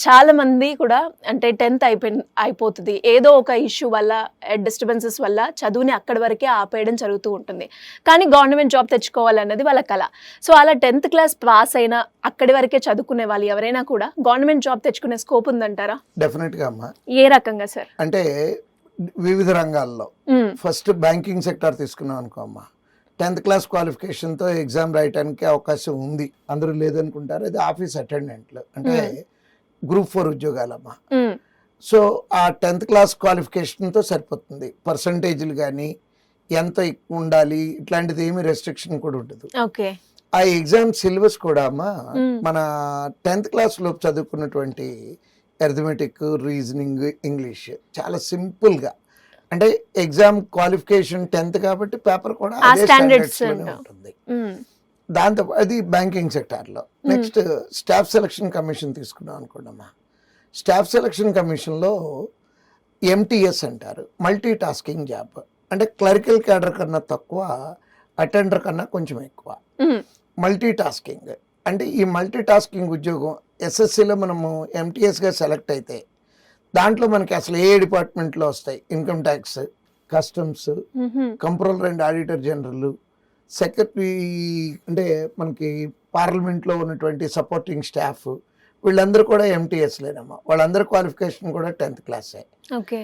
చాలా మంది కూడా అంటే 10th అయిపోతుంది. ఏదో ఒక ఇష్యూ వల్ల, డిస్టర్బెన్సెస్ వల్ల చదువుని అక్కడి వరకే ఆపేయడం జరుగుతూ ఉంటుంది. కానీ గవర్నమెంట్ జాబ్ తెచ్చుకోవాలన్నది వాళ్ళ కల. సో అలా 10th క్లాస్ పాస్ అయిన అక్కడి వరకే చదువుకునే వాళ్ళు ఎవరైనా కూడా గవర్నమెంట్ జాబ్ తెచ్చుకునే స్కోప్ ఉందంటారా? డెఫినెట్గా అమ్మా. ఏ రకంగా సార్? అంటే వివిధ రంగాల్లో ఫస్ట్ బ్యాంకింగ్ సెక్టార్ తీసుకున్నాం అనుకో అమ్మా, 10th క్లాస్ క్వాలిఫికేషన్తో ఎగ్జామ్ రాయడానికి అవకాశం ఉంది. అందరూ లేదనుకుంటారు. అది ఆఫీస్ అటెండెంట్లు అంటే గ్రూప్ 4 ఉద్యోగాలమ్మా. సో ఆ 10th క్లాస్ క్వాలిఫికేషన్తో సరిపోతుంది. పర్సంటేజ్లు కానీ ఎంత ఎక్కువ ఉండాలి ఇట్లాంటిది ఏమి రెస్ట్రిక్షన్ కూడా ఉండదు. ఓకే. ఆ ఎగ్జామ్ సిలబస్ కూడా అమ్మా మన 10th క్లాస్ లోపు చదువుకున్నటువంటి అర్థమెటిక్, రీజనింగ్, ఇంగ్లీష్ చాలా సింపుల్గా, అంటే ఎగ్జామ్ క్వాలిఫికేషన్ 10th కాబట్టి పేపర్ కూడా అదే స్టాండర్డ్స్లోనే ఉంటుంది. దాంతో అది బ్యాంకింగ్ సెక్టార్లో. నెక్స్ట్ స్టాఫ్ సెలక్షన్ కమిషన్ తీసుకున్నాం అనుకోండమ్మా. స్టాఫ్ సెలక్షన్ కమిషన్లో MTS అంటారు, మల్టీ టాస్కింగ్ జాబ్. అంటే క్లరికల్ క్యాడర్ కన్నా తక్కువ, అటెండర్ కన్నా కొంచెం ఎక్కువ. మల్టీ టాస్కింగ్ అంటే ఈ మల్టీ టాస్కింగ్ ఉద్యోగం SSCలో మనము MTSగా సెలెక్ట్ అయితే దాంట్లో మనకి అసలు ఏ డిపార్ట్మెంట్లో వస్తాయి, income tax, customs, controller and auditor general, secretary, అంటే మనకి పార్లమెంట్లో ఉన్నటువంటి సపోర్టింగ్ స్టాఫ్, వీళ్ళందరూ కూడా MTS లేనమ్మా. వాళ్ళందరి క్వాలిఫికేషన్ కూడా 10th క్లాసే. ఓకే.